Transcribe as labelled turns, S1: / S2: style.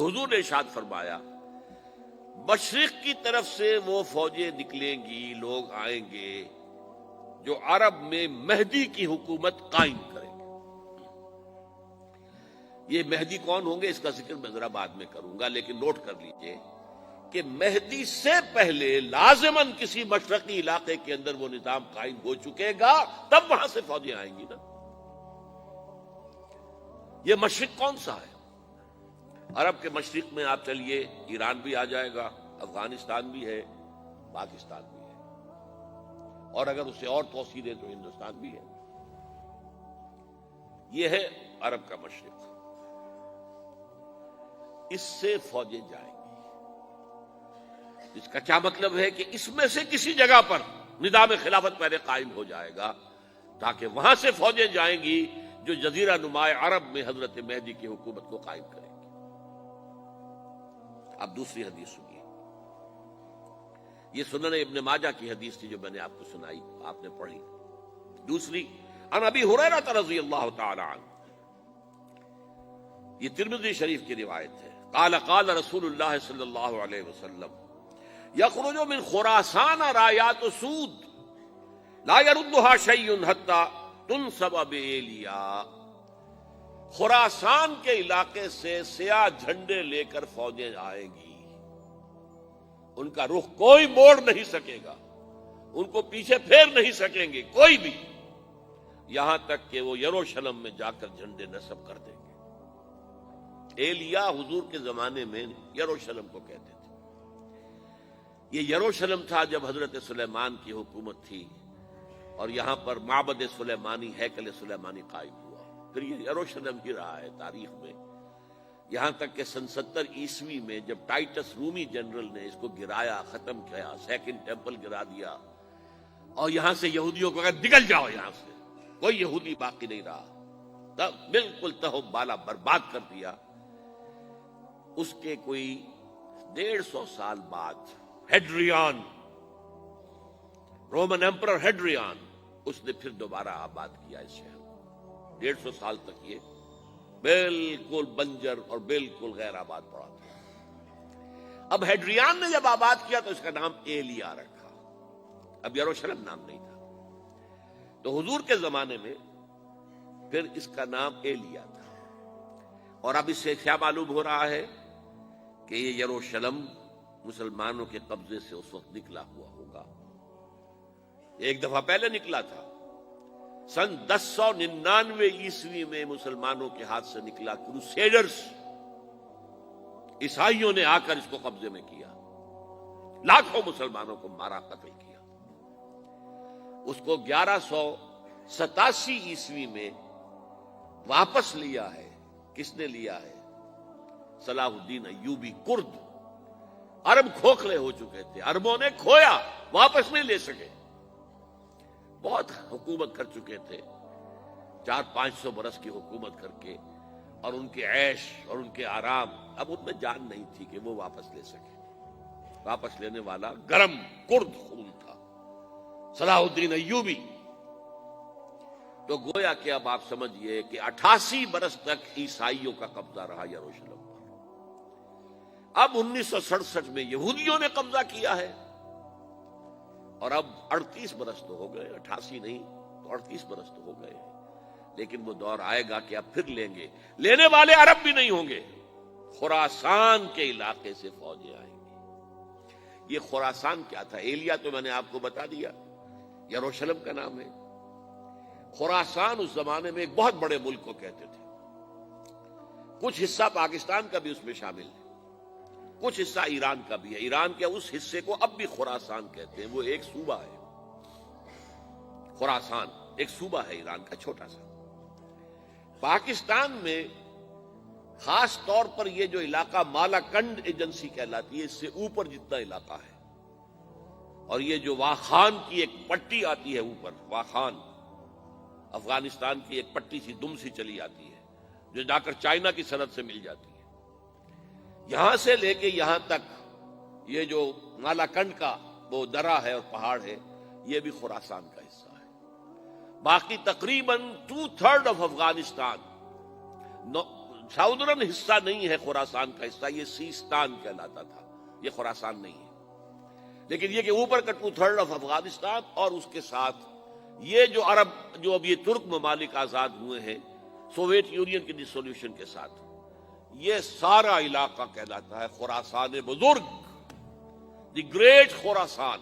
S1: حضور نے ارشاد فرمایا مشرق کی طرف سے وہ فوجیں نکلیں گی، لوگ آئیں گے جو عرب میں مہدی کی حکومت قائم کریں گے۔ یہ مہدی کون ہوں گے اس کا ذکر میں ذرا بعد میں کروں گا، لیکن نوٹ کر لیجئے کہ مہدی سے پہلے لازماً کسی مشرقی علاقے کے اندر وہ نظام قائم ہو چکے گا، تب وہاں سے فوجیں آئیں گی نا۔ یہ مشرق کون سا ہے؟ عرب کے مشرق میں آپ چلیے، ایران بھی آ جائے گا، افغانستان بھی ہے، پاکستان بھی ہے، اور اگر اسے اور توسیع دیں تو ہندوستان بھی ہے۔ یہ ہے عرب کا مشرق، اس سے فوجیں جائیں گی، جس کا کیا مطلب ہے کہ اس میں سے کسی جگہ پر نظام خلافت پہلے قائم ہو جائے گا تاکہ وہاں سے فوجیں جائیں گی جو جزیرہ نما عرب میں حضرت مہدی کی حکومت کو قائم کریں گی۔ اب دوسری حدیث سنیے، یہ سنن ابن ماجہ کی حدیث تھی جو میں نے آپ کو سنائی، آپ نے پڑھی۔ دوسری عن ابی ہریرہ رضی اللہ تعالی عنہ، یہ ترمذی شریف کی روایت ہے، قال قال رسول اللہ صلی اللہ علیہ وسلم یخرج من خراسان رایات سود لا يردها شیء حتی تنصب بإیلیا۔ خراسان کے علاقے سے سیاہ جھنڈے لے کر فوجیں آئیں گی، ان کا رخ کوئی موڑ نہیں سکے گا، ان کو پیچھے پھیر نہیں سکیں گے کوئی بھی، یہاں تک کہ وہ یروشلم میں جا کر جھنڈے نصب کر دیں گے۔ ایلیا حضور کے زمانے میں یروشلم کو کہتے تھے۔ یہ یروشلم تھا جب حضرت سلیمان کی حکومت تھی اور یہاں پر معبد سلیمانی، ہیکل سلیمانی قائم ہوا، پھر یہ یروشلم ہی رہا ہے تاریخ میں، یہاں تک کہ سن 70 عیسوی میں جب ٹائٹس رومی جنرل نے اس کو گرایا، ختم کیا، سیکنڈ ٹیمپل گرا دیا، اور یہاں سے یہودیوں کو کہا نکل جاؤ یہاں سے، کوئی یہودی باقی نہیں رہا، تب بالکل تہو بالا برباد کر دیا۔ اس کے کوئی 150 سال بعد ہیڈریان، رومن ایمپرر ہیڈریان، اس نے پھر دوبارہ آباد کیا اس شہر کو۔ 150 سال تک یہ بالکل بنجر اور بالکل غیر آباد پڑا تھا۔ اب ہیڈریان نے جب آباد کیا تو اس کا نام ایلیا رکھا، اب یروشلم نام نہیں تھا، تو حضور کے زمانے میں پھر اس کا نام ایلیا تھا۔ اور اب اس سے کیا معلوم ہو رہا ہے کہ یہ یروشلم مسلمانوں کے قبضے سے اس وقت نکلا ہوا ہوگا، ایک دفعہ پہلے نکلا تھا، سن 1099 عیسوی میں مسلمانوں کے ہاتھ سے نکلا، کروسیڈرز عیسائیوں نے آ کر اس کو قبضے میں کیا، لاکھوں مسلمانوں کو مارا، قتل کیا۔ اس کو 1187 عیسوی میں واپس لیا ہے۔ کس نے لیا ہے؟ صلاح الدین ایوبی، کرد۔ عرب کھوکھلے ہو چکے تھے، عربوں نے کھویا، واپس نہیں لے سکے، بہت حکومت کر چکے تھے، 400-500 برس کی حکومت کر کے، اور ان کے عیش اور ان کے آرام، اب ان میں جان نہیں تھی کہ وہ واپس لے سکے۔ واپس لینے والا گرم کرد خون تھا، صلاح الدین ایوبی۔ تو گویا کہ اب آپ سمجھئے کہ 88 برس تک عیسائیوں کا قبضہ رہا یروشلم پر۔ اب 1967 میں یہودیوں نے قبضہ کیا ہے، اور اب 38 برس تو ہو گئے، 88 نہیں تو 38 برس تو ہو گئے، لیکن وہ دور آئے گا کہ اب پھر لیں گے، لینے والے عرب بھی نہیں ہوں گے، خراسان کے علاقے سے فوجیں آئیں گی۔ یہ خراسان کیا تھا؟ ایلیا تو میں نے آپ کو بتا دیا، یروشلم کا نام ہے۔ خراسان اس زمانے میں ایک بہت بڑے ملک کو کہتے تھے، کچھ حصہ پاکستان کا بھی اس میں شامل ہے، کچھ حصہ ایران کا بھی ہے، ایران کے اس حصے کو اب بھی خراسان کہتے ہیں، وہ ایک صوبہ ہے، خراسان ایک صوبہ ہے ایران کا چھوٹا سا۔ پاکستان میں خاص طور پر یہ جو علاقہ مالاکنڈ ایجنسی کہلاتی ہے، اس سے اوپر جتنا علاقہ ہے، اور یہ جو واخان کی ایک پٹی آتی ہے اوپر، واخان افغانستان کی ایک پٹی سی دم سی چلی آتی ہے جو جا کر چائنا کی سرحد سے مل جاتی ہے، یہاں سے لے کے یہاں تک یہ جو مالاکنڈ کا وہ درہ ہے اور پہاڑ ہے، یہ بھی خراسان کا حصہ ہے۔ باقی تقریباً 2/3 آف افغانستان، ساؤدرن حصہ نہیں ہے خراسان کا حصہ، یہ سیستان کہلاتا تھا، یہ خراسان نہیں ہے۔ لیکن یہ کہ اوپر کا 2/3 آف افغانستان اور اس کے ساتھ یہ جو عرب، جو اب یہ ترک ممالک آزاد ہوئے ہیں سوویت یونین کی ڈسولوشن کے ساتھ، یہ سارا علاقہ کہلاتا ہے خراسان بزرگ، دی گریٹ خراسان۔